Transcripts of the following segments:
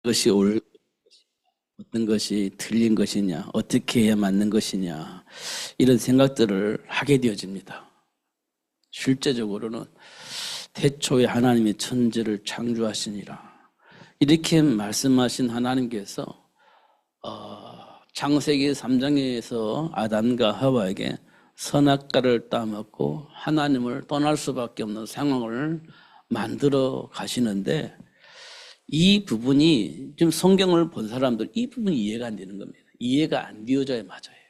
것이 어떤 것이 틀린 것이냐, 어떻게 해야 맞는 것이냐, 이런 생각들을 하게 되어집니다. 실제적으로는 태초에 하나님이 천지를 창조하시니라 이렇게 말씀하신 하나님께서 창세기 3장에서 아담과 하와에게 선악과를 따먹고 하나님을 떠날 수밖에 없는 상황을 만들어 가시는데, 이 부분이 지금 성경을 본 사람들 이 부분이 이해가 안 되는 겁니다. 이해가 안 되어져야 맞아요.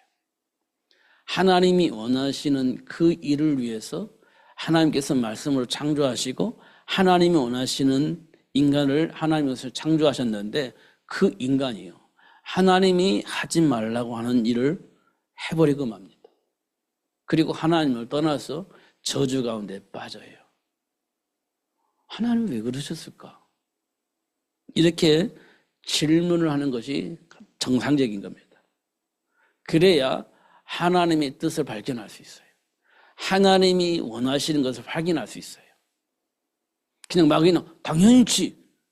하나님이 원하시는 그 일을 위해서 하나님께서 말씀을 창조하시고 하나님이 원하시는 인간을 하나님께서 창조하셨는데, 그 인간이요, 하나님이 하지 말라고 하는 일을 해버리고 맙니다. 그리고 하나님을 떠나서 저주 가운데 빠져요. 하나님 왜 그러셨을까? 이렇게 질문을 하는 것이 정상적인 겁니다. 그래야 하나님의 뜻을 발견할 수 있어요. 하나님이 원하시는 것을 확인할 수 있어요. 그냥 막이는 당연히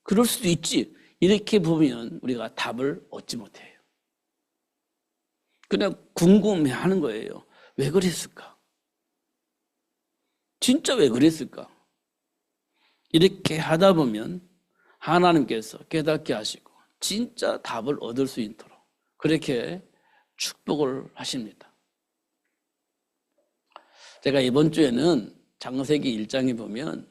그럴 수도 있지 이렇게 보면 우리가 답을 얻지 못해요. 그냥 궁금해하는 거예요. 왜 그랬을까? 진짜 왜 그랬을까? 이렇게 하다 보면 하나님께서 깨닫게 하시고 진짜 답을 얻을 수 있도록 그렇게 축복을 하십니다. 제가 이번 주에는 창세기 1장에 보면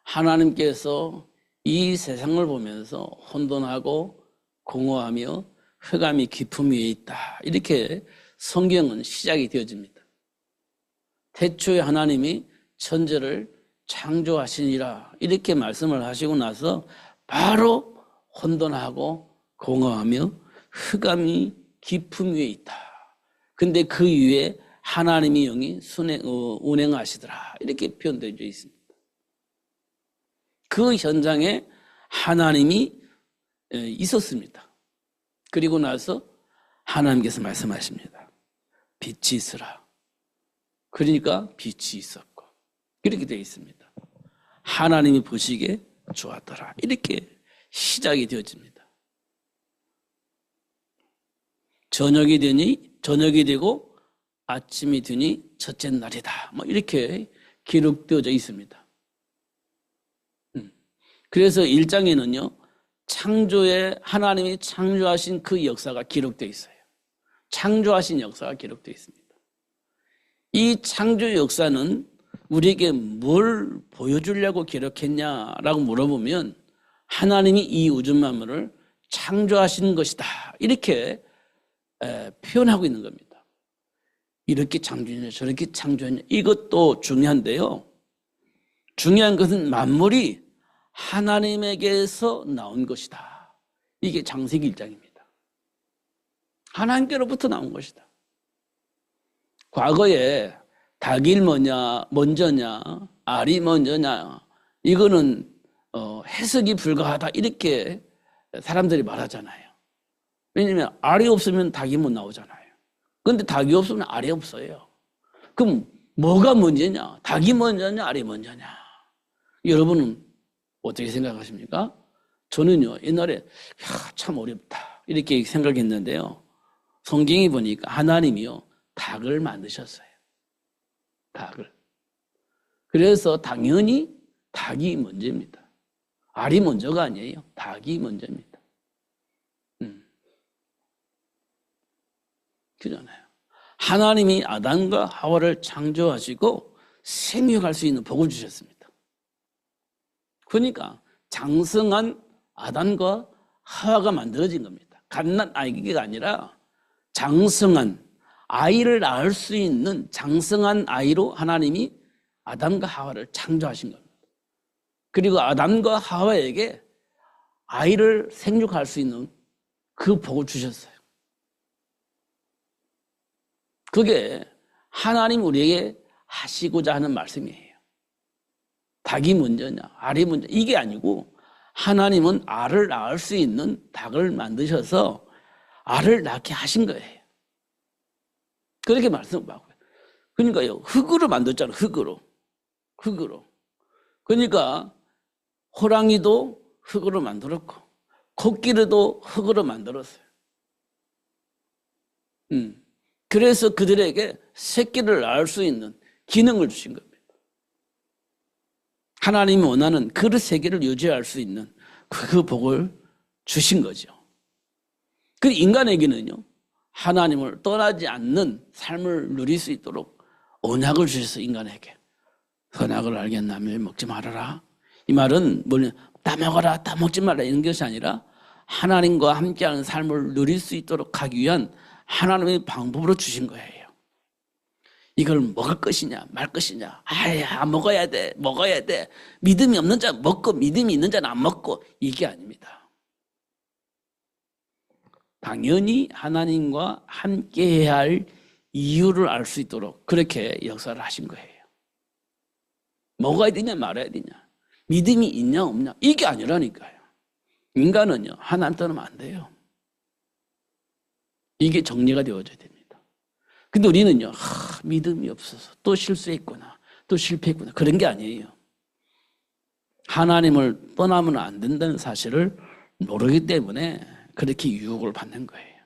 하나님께서 이 세상을 보면서 혼돈하고 공허하며 흑암이 깊음 위에 있다, 이렇게 성경은 시작이 되어집니다. 태초에 하나님이 천지를 창조하시니라 이렇게 말씀을 하시고 나서 바로 혼돈하고 공허하며 흑암이 깊음 위에 있다. 근데 그 위에 하나님이 영이 운행하시더라 이렇게 표현되어 있습니다. 그 현장에 하나님이 있었습니다. 그리고 나서 하나님께서 말씀하십니다. 빛이 있으라. 그러니까 빛이 있었고 이렇게 되어 있습니다. 하나님이 보시기에 좋았더라 이렇게 시작이 되어집니다. 저녁이 되고 아침이 되니 첫째 날이다, 이렇게 기록되어져 있습니다. 그래서 1장에는요 창조에 하나님이 창조하신 그 역사가 기록되어 있어요. 창조하신 역사가 기록되어 있습니다. 이 창조 역사는 우리에게 뭘 보여주려고 기록했냐라고 물어보면 하나님이 이 우주 만물을 창조하신 것이다 이렇게 표현하고 있는 겁니다. 이렇게 창조했냐 저렇게 창조했냐 이것도 중요한데요, 중요한 것은 만물이 하나님에게서 나온 것이다. 이게 창세기 1장입니다. 하나님께로부터 나온 것이다. 과거에 닭이 먼저냐 알이 먼저냐 이거는 해석이 불가하다 이렇게 사람들이 말하잖아요. 왜냐하면 알이 없으면 닭이 못 나오잖아요. 그런데 닭이 없으면 알이 없어요. 그럼 뭐가 먼저냐, 닭이 먼저냐 알이 먼저냐, 여러분은 어떻게 생각하십니까? 저는요 옛날에 참 어렵다 이렇게 생각했는데요, 성경에 보니까 하나님이요 닭을 만드셨어요. 닭을. 그래서 당연히 닭이 먼저입니다. 알이 먼저가 아니에요. 닭이 먼저입니다. 그잖아요. 하나님이 아담과 하와를 창조하시고 생육할 수 있는 복을 주셨습니다. 그러니까 장성한 아담과 하와가 만들어진 겁니다. 갓난 아기가 아니라 장성한 아이를 낳을 수 있는 장성한 아이로 하나님이 아담과 하와를 창조하신 겁니다. 그리고 아담과 하와에게 아이를 생육할 수 있는 그 복을 주셨어요. 그게 하나님 우리에게 하시고자 하는 말씀이에요. 닭이 먼저냐 알이 먼저 이게 아니고 하나님은 알을 낳을 수 있는 닭을 만드셔서 알을 낳게 하신 거예요. 그렇게 말씀하고요. 그러니까요 흙으로 만들잖아요. 흙으로. 그러니까 호랑이도 흙으로 만들었고 코끼리도 흙으로 만들었어요. 그래서 그들에게 새끼를 낳을 수 있는 기능을 주신 겁니다. 하나님이 원하는 그릇 세계를 유지할 수 있는 그 복을 주신 거죠. 그 인간에게는요, 하나님을 떠나지 않는 삶을 누릴 수 있도록 언약을 주셔서 인간에게 선악을 알겠나며 먹지 말아라. 이 말은 뭐냐, 따먹어라, 따먹지 말라 이런 것이 아니라 하나님과 함께하는 삶을 누릴 수 있도록 하기 위한 하나님의 방법으로 주신 거예요. 이걸 먹을 것이냐 말 것이냐, 아야 먹어야 돼, 먹어야 돼. 믿음이 없는 자 먹고 믿음이 있는 자는 안 먹고, 이게 아닙니다. 당연히 하나님과 함께해야 할 이유를 알 수 있도록 그렇게 역사를 하신 거예요. 먹어야 되냐 말아야 되냐, 믿음이 있냐 없냐, 이게 아니라니까요. 인간은요, 하나님 떠나면 안 돼요. 이게 정리가 되어져야 됩니다. 근데 우리는요, 믿음이 없어서 또 실수했구나, 또 실패했구나, 그런 게 아니에요. 하나님을 떠나면 안 된다는 사실을 모르기 때문에 그렇게 유혹을 받는 거예요.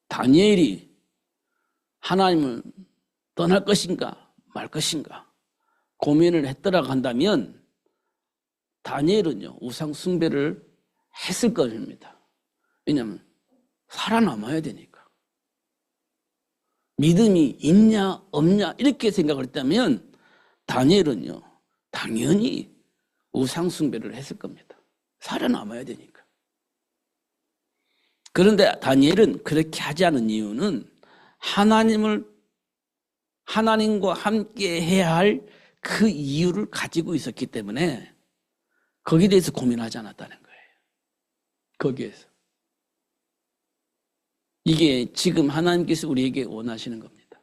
다니엘이 하나님을 떠날 것인가 말 것인가 고민을 했더라고 한다면 다니엘은요, 우상 숭배를 했을 것입니다. 왜냐하면 살아남아야 되니까. 믿음이 있냐 없냐 이렇게 생각을 했다면 다니엘은요, 당연히 우상 숭배를 했을 겁니다. 살아남아야 되니까. 그런데 다니엘은 그렇게 하지 않은 이유는 하나님과 함께 해야 할 그 이유를 가지고 있었기 때문에 거기에 대해서 고민하지 않았다는 거예요. 거기에서. 이게 지금 하나님께서 우리에게 원하시는 겁니다.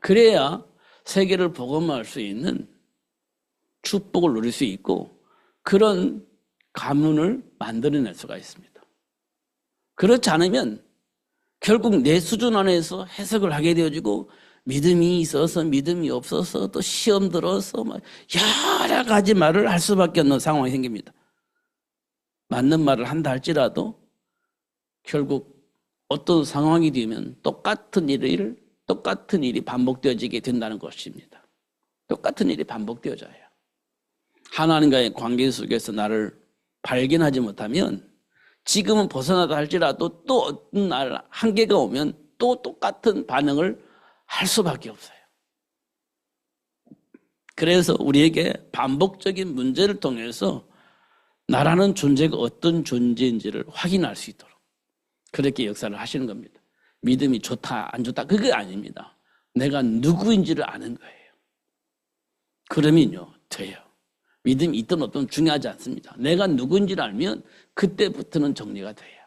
그래야 세계를 복음화할 수 있는 축복을 누릴 수 있고 그런 가문을 만들어낼 수가 있습니다. 그렇지 않으면 결국 내 수준 안에서 해석을 하게 되어지고 믿음이 있어서 믿음이 없어서 또 시험 들어서 막 여러 가지 말을 할 수밖에 없는 상황이 생깁니다. 맞는 말을 한다 할지라도 결국 어떤 상황이 되면 똑같은 일이 반복되어지게 된다는 것입니다. 똑같은 일이 반복되어져요. 하나님과의 관계 속에서 나를 발견하지 못하면 지금은 벗어나다 할지라도 또 어떤 날 한계가 오면 또 똑같은 반응을 할 수밖에 없어요. 그래서 우리에게 반복적인 문제를 통해서 나라는 존재가 어떤 존재인지를 확인할 수 있도록 그렇게 역사를 하시는 겁니다. 믿음이 좋다 안 좋다 그게 아닙니다. 내가 누구인지를 아는 거예요. 그러면요 돼요. 믿음이 있든 없든 중요하지 않습니다. 내가 누구인지를 알면 그때부터는 정리가 돼요.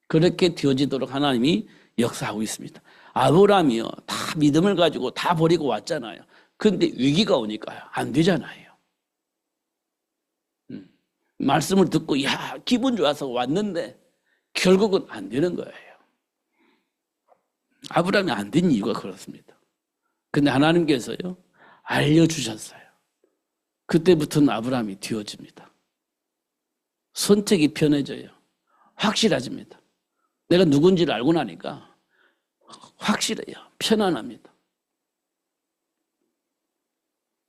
그렇게 되어지도록 하나님이 역사하고 있습니다. 아브라함이요, 다 믿음을 가지고 다 버리고 왔잖아요. 그런데 위기가 오니까요, 안 되잖아요. 말씀을 듣고 기분 좋아서 왔는데 결국은 안 되는 거예요. 아브라함이 안 된 이유가 그렇습니다. 근데 하나님께서요 알려주셨어요. 그때부터는 아브라함이 되어집니다. 선택이 편해져요. 확실해집니다. 내가 누군지를 알고 나니까 확실해요. 편안합니다.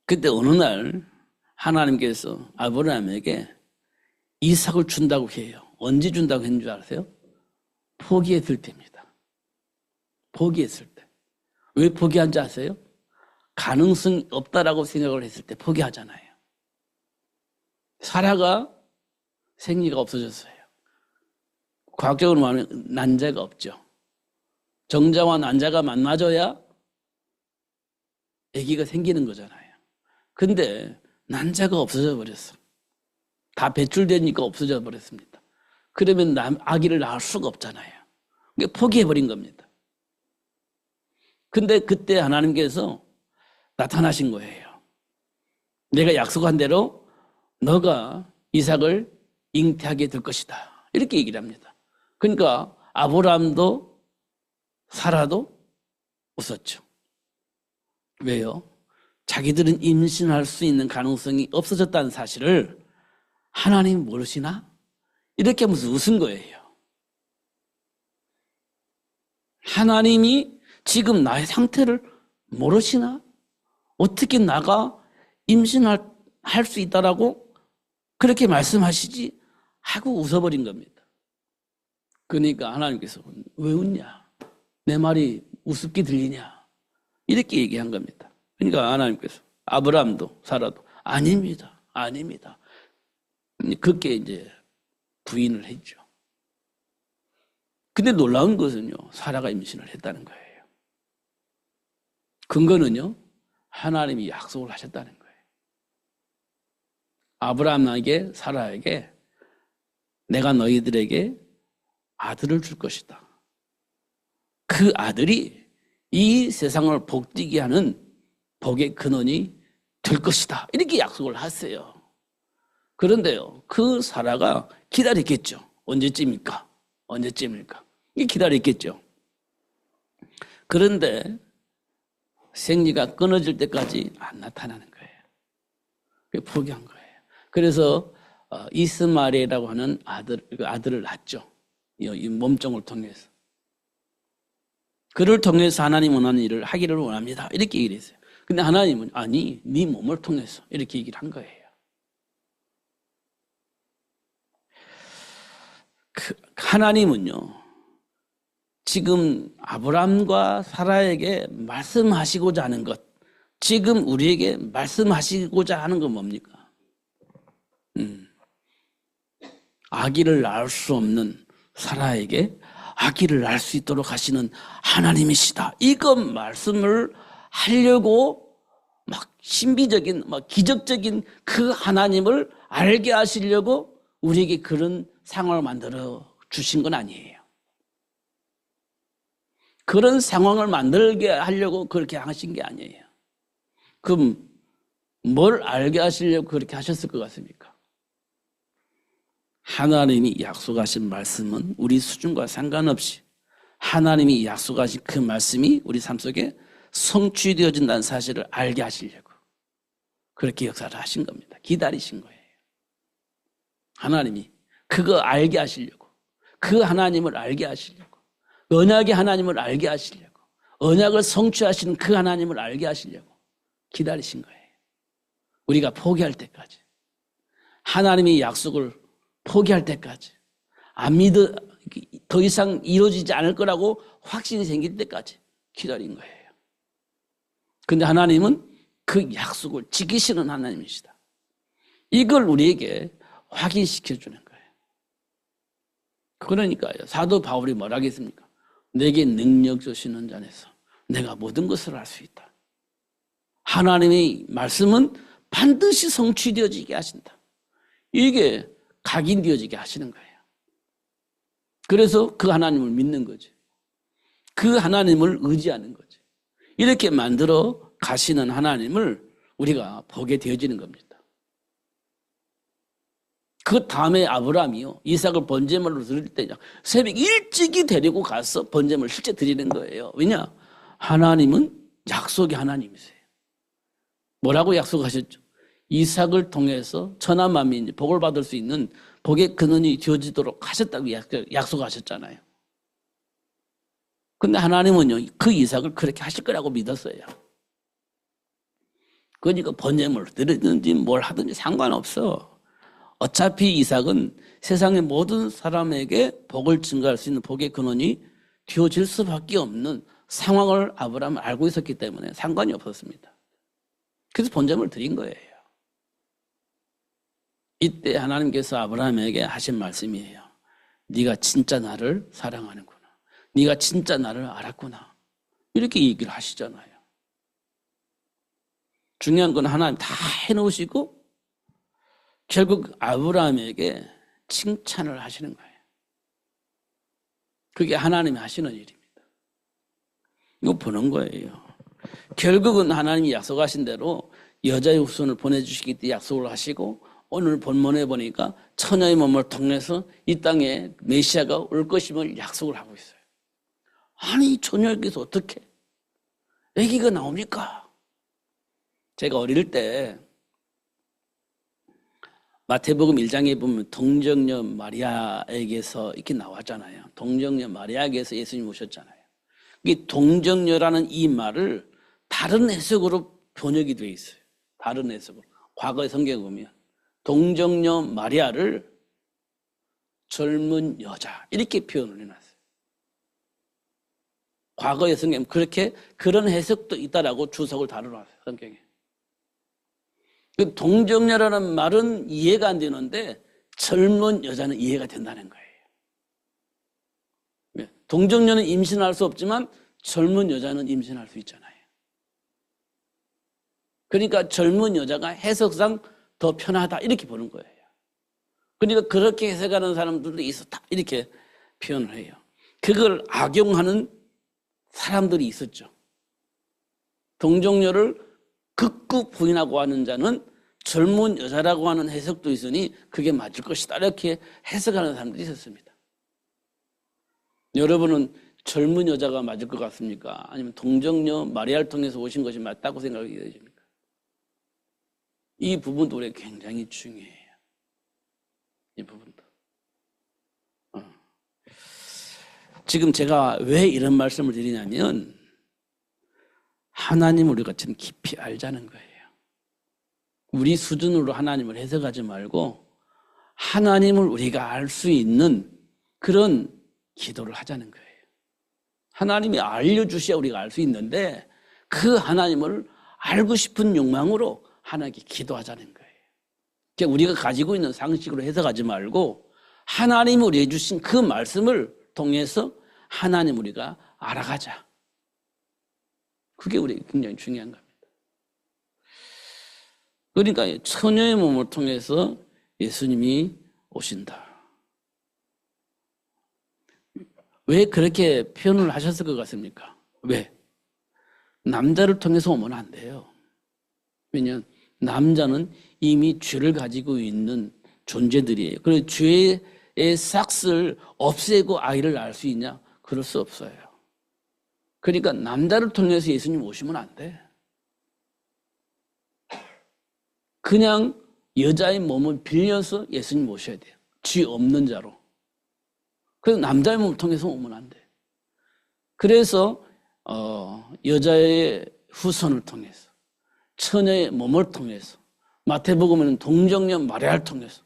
그때 어느 날 하나님께서 아브라함에게 이삭을 준다고 해요. 언제 준다고 했는 줄 아세요? 포기했을 때입니다. 포기했을 때. 왜 포기한지 아세요? 가능성이 없다라고 생각을 했을 때 포기하잖아요. 사라가 생리가 없어졌어요. 과학적으로 말하면 난자가 없죠. 정자와 난자가 만나줘야 아기가 생기는 거잖아요. 근데 난자가 없어져 버렸어. 다 배출되니까 없어져 버렸습니다. 그러면 아기를 낳을 수가 없잖아요. 그러니까 포기해버린 겁니다. 근데 그때 하나님께서 나타나신 거예요. 내가 약속한 대로 너가 이삭을 잉태하게 될 것이다. 이렇게 얘기를 합니다. 그러니까 아브라함도 사라도 웃었죠. 왜요? 자기들은 임신할 수 있는 가능성이 없어졌다는 사실을 하나님이 모르시나? 이렇게 하면서 웃은 거예요. 하나님이 지금 나의 상태를 모르시나? 어떻게 나가 임신할 수 있다라고 그렇게 말씀하시지? 하고 웃어버린 겁니다. 그러니까 하나님께서 왜 웃냐? 내 말이 우습게 들리냐? 이렇게 얘기한 겁니다. 그러니까 하나님께서 아브라함도 사라도 아닙니다. 아닙니다. 그렇게 이제 부인을 했죠. 근데 놀라운 것은요, 사라가 임신을 했다는 거예요. 근거는요, 하나님이 약속을 하셨다는 거예요. 아브라함에게, 사라에게 내가 너희들에게 아들을 줄 것이다. 그 아들이 이 세상을 복되게 하는 복의 근원이 될 것이다. 이렇게 약속을 하세요. 그런데요, 그 사라가 기다렸겠죠. 언제쯤일까? 언제쯤일까? 기다렸겠죠. 그런데 생리가 끊어질 때까지 안 나타나는 거예요. 포기한 거예요. 그래서 이스마엘이라고 하는 아들을 낳죠. 이 몸종을 통해서. 그를 통해서 하나님 원하는 일을 하기를 원합니다. 이렇게 얘기를 했어요. 근데 하나님은 아니, 네 몸을 통해서 이렇게 얘기를 한 거예요. 하나님은요, 지금 아브라함과 사라에게 말씀하시고자 하는 것, 지금 우리에게 말씀하시고자 하는 건 뭡니까? 아기를 낳을 수 없는 사라에게 아기를 낳을 수 있도록 하시는 하나님이시다. 이것 말씀을 하려고 막 신비적인, 막 기적적인 그 하나님을 알게 하시려고 우리에게 그런 상황을 만들어 주신 건 아니에요. 그런 상황을 만들게 하려고 그렇게 하신 게 아니에요. 그럼 뭘 알게 하시려고 그렇게 하셨을 것 같습니까? 하나님이 약속하신 말씀은 우리 수준과 상관없이 하나님이 약속하신 그 말씀이 우리 삶 속에 성취되어진다는 사실을 알게 하시려고 그렇게 역사를 하신 겁니다. 기다리신 거예요. 하나님이 그거 알게 하시려고, 그 하나님을 알게 하시려고, 언약의 하나님을 알게 하시려고, 언약을 성취하시는 그 하나님을 알게 하시려고 기다리신 거예요. 우리가 포기할 때까지, 하나님의 약속을 포기할 때까지, 안 믿어 더 이상 이루어지지 않을 거라고 확신이 생길 때까지 기다린 거예요. 근데 하나님은 그 약속을 지키시는 하나님이시다. 이걸 우리에게 확인시켜 주는 거예요. 그러니까요, 사도 바울이 뭐라 하겠습니까? 내게 능력 주시는 자에서 내가 모든 것을 할 수 있다. 하나님의 말씀은 반드시 성취되어지게 하신다. 이게 각인되어지게 하시는 거예요. 그래서 그 하나님을 믿는 거지. 그 하나님을 의지하는 거지. 이렇게 만들어 가시는 하나님을 우리가 보게 되어지는 겁니다. 그 다음에 아브라함이요, 이삭을 번제물로 드릴 때 새벽 일찍이 데리고 가서 번제물을 실제 드리는 거예요. 왜냐? 하나님은 약속의 하나님이세요. 뭐라고 약속하셨죠? 이삭을 통해서 천하 만민이 복을 받을 수 있는 복의 근원이 되어지도록 하셨다고 약속하셨잖아요. 근데 하나님은요, 그 이삭을 그렇게 하실 거라고 믿었어요. 그러니까 번제물을 드리든지 뭘 하든지 상관없어. 어차피 이삭은 세상의 모든 사람에게 복을 증가할 수 있는 복의 근원이 되어질 수밖에 없는 상황을 아브라함은 알고 있었기 때문에 상관이 없었습니다. 그래서 번제물을 드린 거예요. 이때 하나님께서 아브라함에게 하신 말씀이에요. 네가 진짜 나를 사랑하는구나. 네가 진짜 나를 알았구나. 이렇게 얘기를 하시잖아요. 중요한 건 하나님 다 해놓으시고 결국 아브라함에게 칭찬을 하시는 거예요. 그게 하나님이 하시는 일입니다. 이거 보는 거예요. 결국은 하나님이 약속하신 대로 여자의 후손을 보내주시기 때문에 약속을 하시고 오늘 본문에 보니까 처녀의 몸을 통해서 이 땅에 메시아가 올 것임을 약속을 하고 있어요. 아니, 처녀에게서 어떻게 아기가 나옵니까? 제가 어릴 때 마태복음 1장에 보면 동정녀 마리아에게서 이렇게 나왔잖아요. 동정녀 마리아에게서 예수님 오셨잖아요. 이 동정녀라는 이 말을 다른 해석으로 번역이 되어 있어요. 다른 해석으로. 과거의 성경에 보면 동정녀 마리아를 젊은 여자 이렇게 표현을 해놨어요. 과거의 성경에 그렇게 그런 해석도 있다라고 주석을 달아놨어요. 성경에. 그 동정녀라는 말은 이해가 안 되는데 젊은 여자는 이해가 된다는 거예요. 동정녀는 임신할 수 없지만 젊은 여자는 임신할 수 있잖아요. 그러니까 젊은 여자가 해석상 더 편하다 이렇게 보는 거예요. 그러니까 그렇게 해석하는 사람들도 있었다 이렇게 표현을 해요. 그걸 악용하는 사람들이 있었죠. 동정녀를 극구 부인하고 하는 자는 젊은 여자라고 하는 해석도 있으니 그게 맞을 것이다 이렇게 해석하는 사람들이 있었습니다. 여러분은 젊은 여자가 맞을 것 같습니까? 아니면 동정녀 마리아를 통해서 오신 것이 맞다고 생각이 되십니까? 이 부분도 우리가 굉장히 중요해요. 이 부분도. 지금 제가 왜 이런 말씀을 드리냐면 하나님을 우리가 좀 깊이 알자는 거예요. 우리 수준으로 하나님을 해석하지 말고 하나님을 우리가 알 수 있는 그런 기도를 하자는 거예요. 하나님이 알려주셔야 우리가 알 수 있는데 그 하나님을 알고 싶은 욕망으로 하나님께 기도하자는 거예요. 그러니까 우리가 가지고 있는 상식으로 해석하지 말고 하나님이 우리에게 주신 그 말씀을 통해서 하나님 우리가 알아가자. 그게 우리에게 굉장히 중요한 겁니다. 그러니까 처녀의 몸을 통해서 예수님이 오신다. 왜 그렇게 표현을 하셨을 것 같습니까? 왜? 남자를 통해서 오면 안 돼요. 왜냐하면 남자는 이미 죄를 가지고 있는 존재들이에요. 그래서 죄의 싹을 없애고 아이를 낳을 수 있냐? 그럴 수 없어요. 그러니까 남자를 통해서 예수님 오시면 안 돼. 그냥 여자의 몸을 빌려서 예수님 오셔야 돼요. 죄 없는 자로. 그래서 남자의 몸을 통해서 오면 안 돼. 그래서 여자의 후손을 통해서 처녀의 몸을 통해서 마태복음에는 동정녀 마리아를 통해서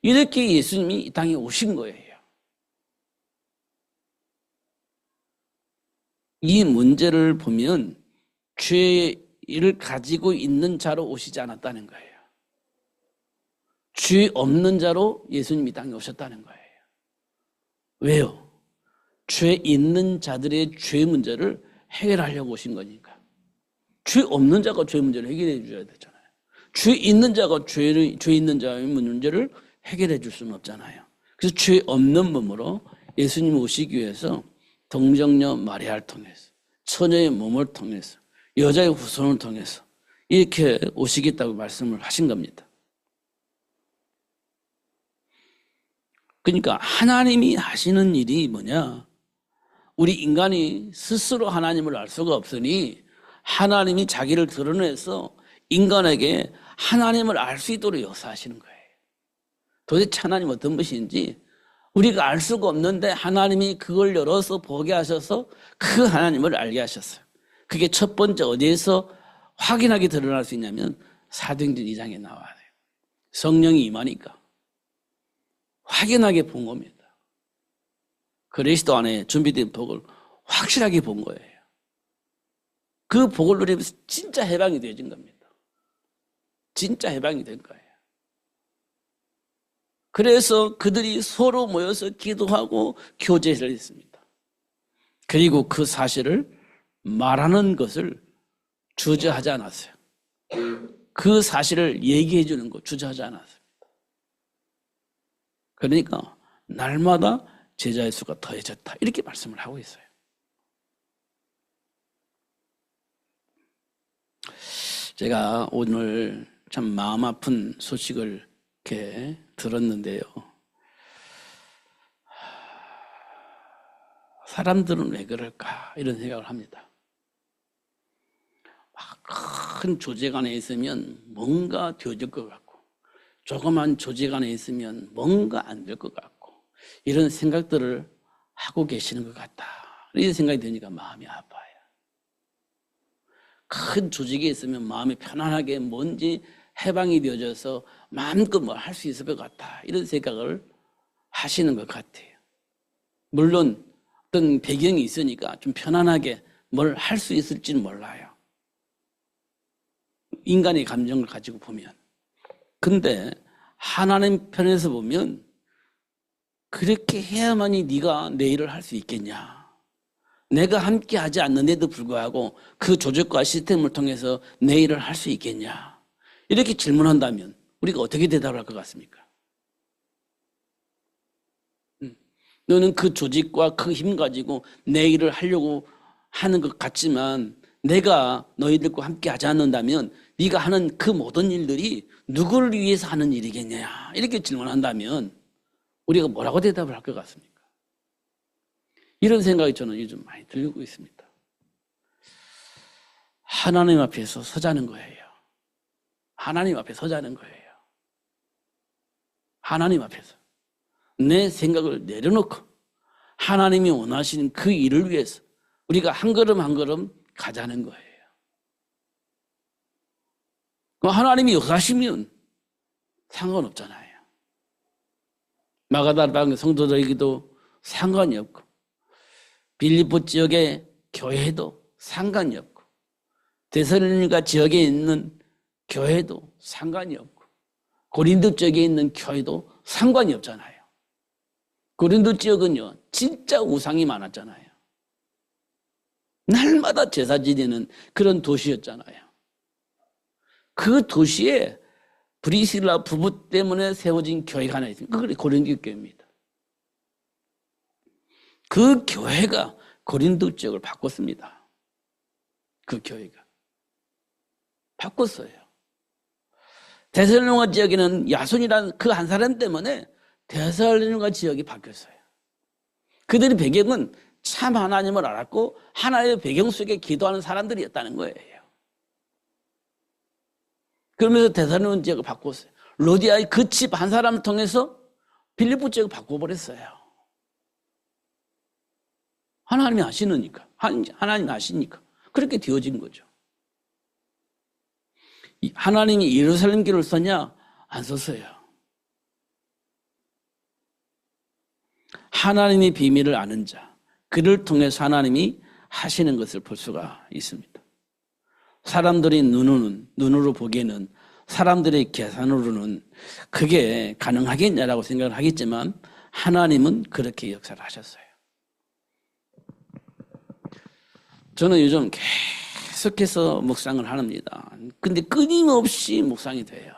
이렇게 예수님이 이 땅에 오신 거예요. 이 문제를 보면 죄를 가지고 있는 자로 오시지 않았다는 거예요. 죄 없는 자로 예수님이 이 땅에 오셨다는 거예요. 왜요? 죄 있는 자들의 죄 문제를 해결하려고 오신 거니까. 죄 없는 자가 죄 문제를 해결해 줘야 되잖아요. 죄 있는 자가 죄 있는 자의 문제를 해결해 줄 수는 없잖아요. 그래서 죄 없는 몸으로 예수님 오시기 위해서 동정녀 마리아를 통해서 처녀의 몸을 통해서 여자의 후손을 통해서 이렇게 오시겠다고 말씀을 하신 겁니다. 그러니까 하나님이 하시는 일이 뭐냐? 우리 인간이 스스로 하나님을 알 수가 없으니 하나님이 자기를 드러내서 인간에게 하나님을 알 수 있도록 역사하시는 거예요. 도대체 하나님 어떤 분이신지 우리가 알 수가 없는데 하나님이 그걸 열어서 보게 하셔서 그 하나님을 알게 하셨어요. 그게 첫 번째 어디에서 확인하게 드러날 수 있냐면 사도행전 2장에 나와요. 성령이 임하니까 확연하게 본 겁니다. 그리스도 안에 준비된 복을 확실하게 본 거예요. 그 복을 누리면서 진짜 해방이 되어진 겁니다. 진짜 해방이 된 거예요. 그래서 그들이 서로 모여서 기도하고 교제를 했습니다. 그리고 그 사실을 말하는 것을 주저하지 않았어요. 그 사실을 얘기해 주는 거 주저하지 않았습니다. 그러니까 날마다 제자의 수가 더해졌다 이렇게 말씀을 하고 있어요. 제가 오늘 참 마음 아픈 소식을 이렇게 들었는데요. 사람들은 왜 그럴까 이런 생각을 합니다. 큰 조직 안에 있으면 뭔가 되어질 것 같고, 조그만 조직 안에 있으면 뭔가 안 될 것 같고, 이런 생각들을 하고 계시는 것 같다. 이런 생각이 드니까 마음이 아파요. 큰 조직에 있으면 마음이 편안하게 뭔지 해방이 되어져서 마음껏 뭘 할 수 있을 것 같다. 이런 생각을 하시는 것 같아요. 물론 어떤 배경이 있으니까 좀 편안하게 뭘 할 수 있을지는 몰라요. 인간의 감정을 가지고 보면. 근데 하나님 편에서 보면 그렇게 해야만이 네가 내 일을 할 수 있겠냐. 내가 함께 하지 않는데도 불구하고 그 조직과 시스템을 통해서 내 일을 할 수 있겠냐. 이렇게 질문한다면 우리가 어떻게 대답을 할 것 같습니까? 너는 그 조직과 그 힘 가지고 내 일을 하려고 하는 것 같지만 내가 너희들과 함께 하지 않는다면 네가 하는 그 모든 일들이 누구를 위해서 하는 일이겠냐. 이렇게 질문한다면 우리가 뭐라고 대답을 할 것 같습니까? 이런 생각이 저는 요즘 많이 들고 있습니다. 하나님 앞에서 서자는 거예요. 하나님 앞에 서자는 거예요. 하나님 앞에서 내 생각을 내려놓고 하나님이 원하시는 그 일을 위해서 우리가 한 걸음 한 걸음 가자는 거예요. 하나님이 역하시면 상관없잖아요. 마가다라 성도들에게도 상관이 없고 빌립보 지역의 교회도 상관이 없고 데살로니가 지역에 있는 교회도 상관이 없고 고린도 지역에 있는 교회도 상관이 없잖아요. 고린도 지역은요 진짜 우상이 많았잖아요. 날마다 제사 지내는 그런 도시였잖아요. 그 도시에 브리실라 부부 때문에 세워진 교회가 하나 있습니다. 그게 고린도 교회입니다. 그 교회가 고린도 지역을 바꿨습니다. 그 교회가 바꿨어요. 데살로니가 지역에는 야손이라는 그 한 사람 때문에 데살로니가 지역이 바뀌었어요. 그들의 배경은 참 하나님을 알았고 하나의 배경 속에 기도하는 사람들이었다는 거예요. 그러면서 데살로니가 지역을 바꿨어요. 로디아의 그 집 한 사람을 통해서 빌립보 지역을 바꿔버렸어요. 하나님이 아시니까, 하나님이 아시니까 그렇게 되어진 거죠. 하나님이 예루살렘 교회를 썼냐? 안 썼어요. 하나님의 비밀을 아는 자, 그를 통해서 하나님이 하시는 것을 볼 수가 있습니다. 사람들이 눈으로 보기에는 사람들의 계산으로는 그게 가능하겠냐라고 생각을 하겠지만 하나님은 그렇게 역사를 하셨어요. 저는 요즘 계속해서 묵상을 합니다. 근데 끊임없이 묵상이 돼요.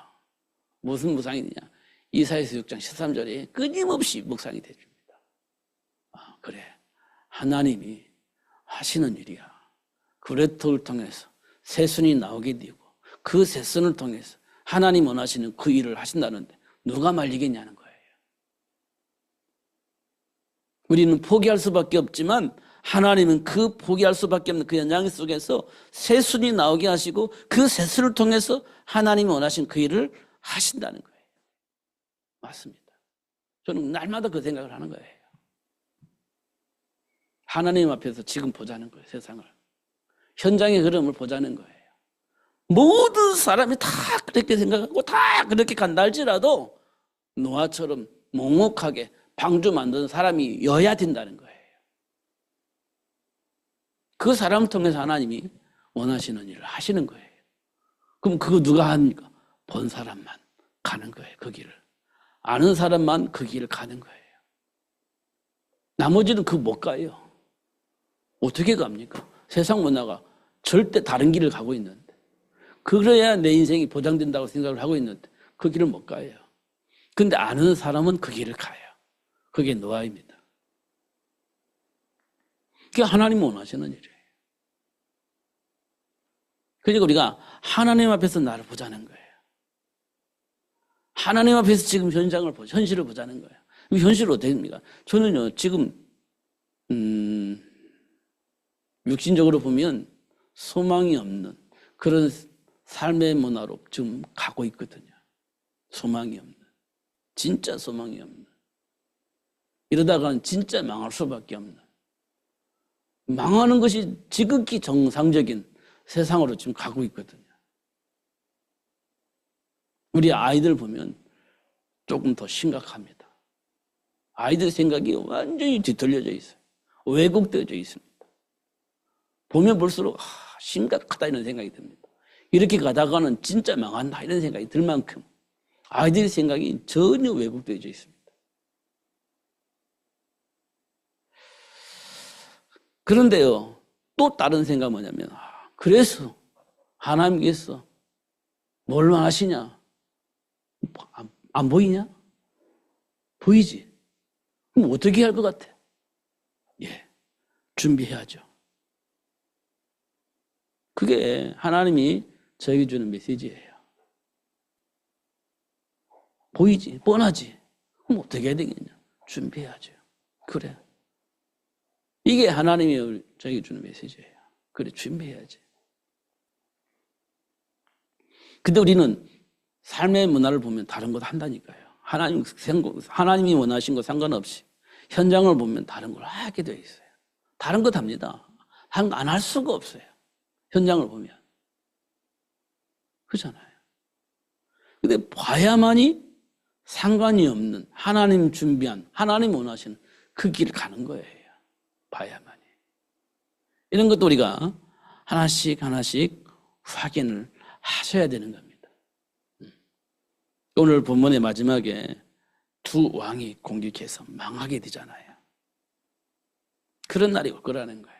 무슨 묵상이 되냐? 이사야서 6장 13절에 끊임없이 묵상이 돼줍니다. 아, 그래. 하나님이 하시는 일이야. 그레토를 통해서 새순이 나오게 되고 그 새순을 통해서 하나님 원하시는 그 일을 하신다는데 누가 말리겠냐는 거예요. 우리는 포기할 수밖에 없지만 하나님은 그 포기할 수밖에 없는 그 현장 속에서 새순이 나오게 하시고 그 새순을 통해서 하나님이 원하신 그 일을 하신다는 거예요. 맞습니다. 저는 날마다 그 생각을 하는 거예요. 하나님 앞에서 지금 보자는 거예요. 세상을. 현장의 흐름을 보자는 거예요. 모든 사람이 다 그렇게 생각하고 다 그렇게 간다 할지라도 노아처럼 묵묵하게 방주 만드는 사람이 여야 된다는 거예요. 그 사람을 통해서 하나님이 원하시는 일을 하시는 거예요. 그럼 그거 누가 합니까? 본 사람만 가는 거예요. 그 길을. 아는 사람만 그 길을 가는 거예요. 나머지는 그거 못 가요. 어떻게 갑니까? 세상 문화가 절대 다른 길을 가고 있는데 그래야 내 인생이 보장된다고 생각을 하고 있는데 그 길을 못 가요. 근데 아는 사람은 그 길을 가요. 그게 노아입니다. 그게 하나님 원하시는 일이에요. 그러니까 우리가 하나님 앞에서 나를 보자는 거예요. 하나님 앞에서 지금 현실을 보자는 거예요. 현실은 어떻게 됩니까? 저는요, 지금, 육신적으로 보면 소망이 없는 그런 삶의 문화로 지금 가고 있거든요. 소망이 없는, 진짜 소망이 없는. 이러다가는 진짜 망할 수밖에 없는, 망하는 것이 지극히 정상적인 세상으로 지금 가고 있거든요. 우리 아이들 보면 조금 더 심각합니다. 아이들 생각이 완전히 뒤틀려져 있어요. 왜곡되어져 있습니다. 보면 볼수록 심각하다 이런 생각이 듭니다. 이렇게 가다가는 진짜 망한다 이런 생각이 들 만큼 아이들의 생각이 전혀 왜곡되어져 있습니다. 그런데요, 또 다른 생각은 뭐냐면, 그래서 하나님께서 뭘 하시냐? 안 보이냐? 보이지? 그럼 어떻게 할 것 같아? 준비해야죠. 그게 하나님이 저에게 주는 메시지예요. 보이지? 뻔하지? 그럼 어떻게 해야 되겠냐? 준비해야죠. 그래. 이게 하나님이 저에게 주는 메시지예요. 그래, 준비해야지. 근데 우리는 삶의 문화를 보면 다른 것 한다니까요. 하나님이 원하신 거 상관없이 현장을 보면 다른 걸 하게 되어 있어요. 다른 것 합니다. 안 할 수가 없어요. 현장을 보면. 그렇잖아요. 근데 봐야만이 상관이 없는 하나님 준비한, 하나님 원하시는 그 길을 가는 거예요. 봐야만이. 이런 것도 우리가 하나씩 확인을 하셔야 되는 겁니다. 오늘 본문의 마지막에 두 왕이 공격해서 망하게 되잖아요. 그런 날이 올 거라는 거예요.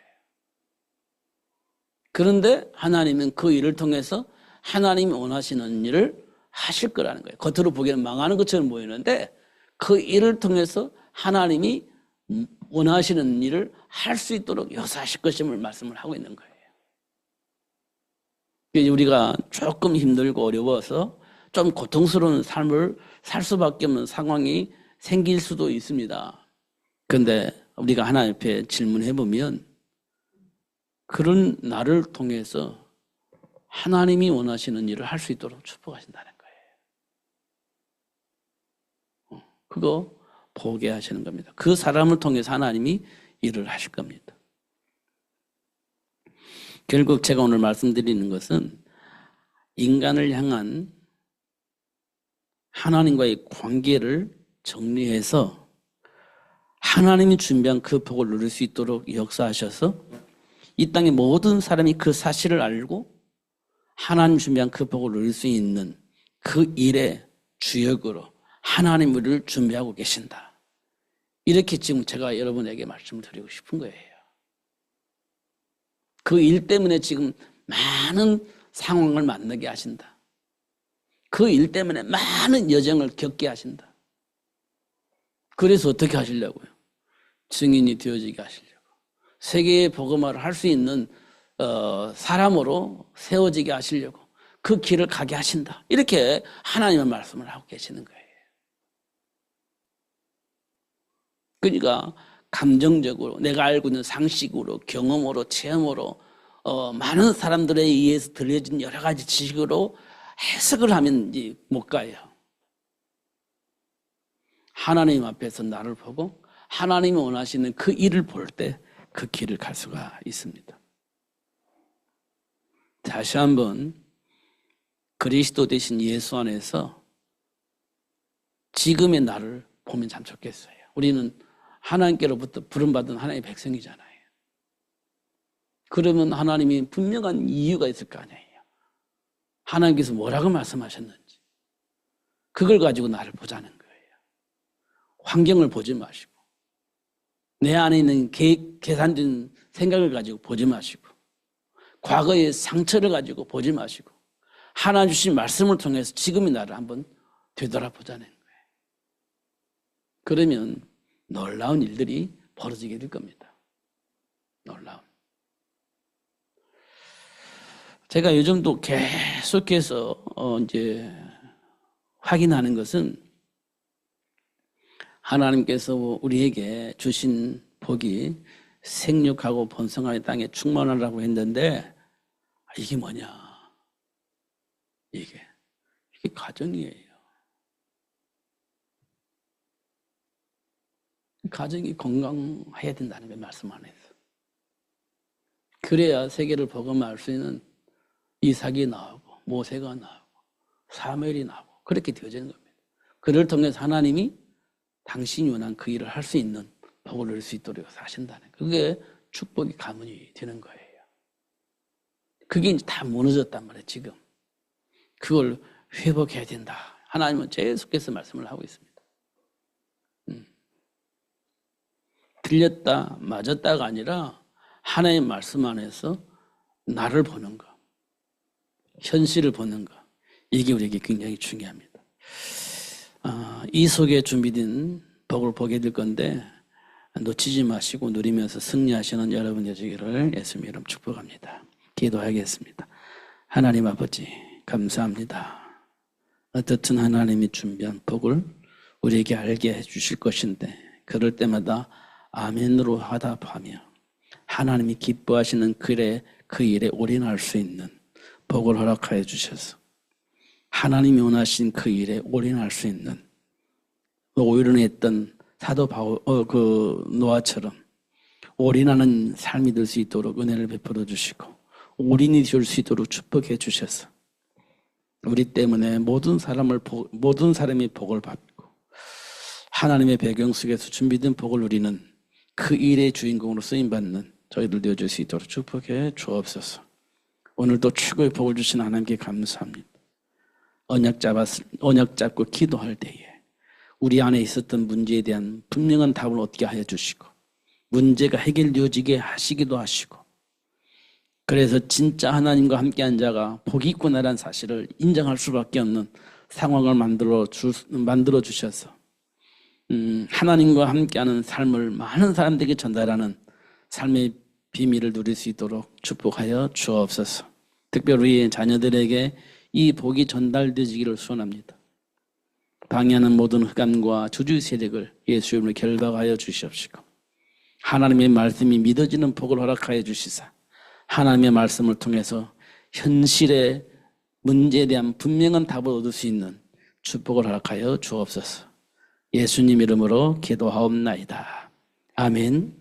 그런데 하나님은 그 일을 통해서 하나님이 원하시는 일을 하실 거라는 거예요. 겉으로 보기에는 망하는 것처럼 보이는데 그 일을 통해서 하나님이 원하시는 일을 할 수 있도록 역사하실 것임을 말씀을 하고 있는 거예요. 우리가 조금 힘들고 어려워서 좀 고통스러운 삶을 살 수밖에 없는 상황이 생길 수도 있습니다. 그런데 우리가 하나님 앞에 질문해 보면 그런 나를 통해서 하나님이 원하시는 일을 할 수 있도록 축복하신다는 거예요. 그거 보게 하시는 겁니다. 그 사람을 통해서 하나님이 일을 하실 겁니다. 결국 제가 오늘 말씀드리는 것은 인간을 향한 하나님과의 관계를 정리해서 하나님이 준비한 그 복을 누릴 수 있도록 역사하셔서 이 땅의 모든 사람이 그 사실을 알고 하나님 준비한 그 복을 누릴 수 있는 그 일의 주역으로 하나님 우리를 준비하고 계신다. 이렇게 지금 제가 여러분에게 말씀을 드리고 싶은 거예요. 그 일 때문에 지금 많은 상황을 만나게 하신다. 그 일 때문에 많은 여정을 겪게 하신다. 그래서 어떻게 하시려고요? 증인이 되어지게 하시려고. 세계의 복음화를 할 수 있는 사람으로 세워지게 하시려고 그 길을 가게 하신다. 이렇게 하나님의 말씀을 하고 계시는 거예요. 그러니까 감정적으로 내가 알고 있는 상식으로 경험으로 체험으로 많은 사람들에 의해서 들려진 여러 가지 지식으로 해석을 하면 못 가요. 하나님 앞에서 나를 보고 하나님이 원하시는 그 일을 볼 때 그 길을 갈 수가 있습니다. 다시 한번 그리스도 되신 예수 안에서 지금의 나를 보면 참 좋겠어요. 우리는 하나님께로부터 부름받은 하나님의 백성이잖아요. 그러면 하나님이 분명한 이유가 있을 거 아니에요. 하나님께서 뭐라고 말씀하셨는지 그걸 가지고 나를 보자는 거예요. 환경을 보지 마시고 내 안에 있는 계산된 생각을 가지고 보지 마시고 과거의 상처를 가지고 보지 마시고 하나님 주신 말씀을 통해서 지금의 나를 한번 되돌아보자는 거예요. 그러면 놀라운 일들이 벌어지게 될 겁니다. 놀라운. 제가 요즘도 계속해서 이제 확인하는 것은 하나님께서 우리에게 주신 복이 생육하고 번성하는 땅에 충만하라고 했는데 이게 뭐냐? 이게 가정이에요. 가정이 건강해야 된다는 게 말씀 안에서. 그래야 세계를 복음할 수 있는 이삭이 나오고 모세가 나오고 사무엘이 나오고 그렇게 되어지는 겁니다. 그를 통해서 하나님이 당신이 원한 그 일을 할 수 있는 복을 누릴 수 있도록 하신다는 거예요. 그게 축복이 가문이 되는 거예요. 그게 이제 다 무너졌단 말이에요, 지금. 그걸 회복해야 된다. 하나님은 계속해서 말씀을 하고 있습니다. 틀렸다, 맞았다가 아니라 하나님의 말씀 안에서 나를 보는 거, 현실을 보는 거, 이게 우리에게 굉장히 중요합니다. 이 속에 준비된 복을 보게 될 건데 놓치지 마시고 누리면서 승리하시는 여러분 되시기를 예수님 이름 축복합니다. 기도하겠습니다. 하나님 아버지 감사합니다. 어떻든 하나님이 준비한 복을 우리에게 알게 해주실 것인데 그럴 때마다 아멘으로 화답하며 하나님이 기뻐하시는 그 일에 올인할 수 있는 복을 허락하여 주셔서 하나님이 원하신 그 일에 올인할 수 있는 올인했던 사도 노아처럼 올인하는 삶이 될 수 있도록 은혜를 베풀어 주시고 올인이 될 수 있도록 축복해 주셔서 우리 때문에 모든 사람이 복을 받고 하나님의 배경 속에서 준비된 복을 누리는 그 일의 주인공으로 쓰임받는 저희들 되어줄 수 있도록 축복해 주옵소서. 오늘도 최고의 복을 주신 하나님께 감사합니다. 언약 잡고 기도할 때에 우리 안에 있었던 문제에 대한 분명한 답을 얻게 하여 주시고 문제가 해결되어지게 하시기도 하시고 그래서 진짜 하나님과 함께한 자가 복이 있구나라는 사실을 인정할 수밖에 없는 상황을 만들어 주셔서 하나님과 함께하는 삶을 많은 사람들에게 전달하는 삶의 비밀을 누릴 수 있도록 축복하여 주옵소서. 특별히 자녀들에게 이 복이 전달되기를 소원합니다. 방해하는 모든 흑암과 주주 세력을 예수 이름으로 결박하여 주시옵시고 하나님의 말씀이 믿어지는 복을 허락하여 주시사 하나님의 말씀을 통해서 현실의 문제에 대한 분명한 답을 얻을 수 있는 축복을 허락하여 주옵소서. 예수님 이름으로 기도하옵나이다. 아멘.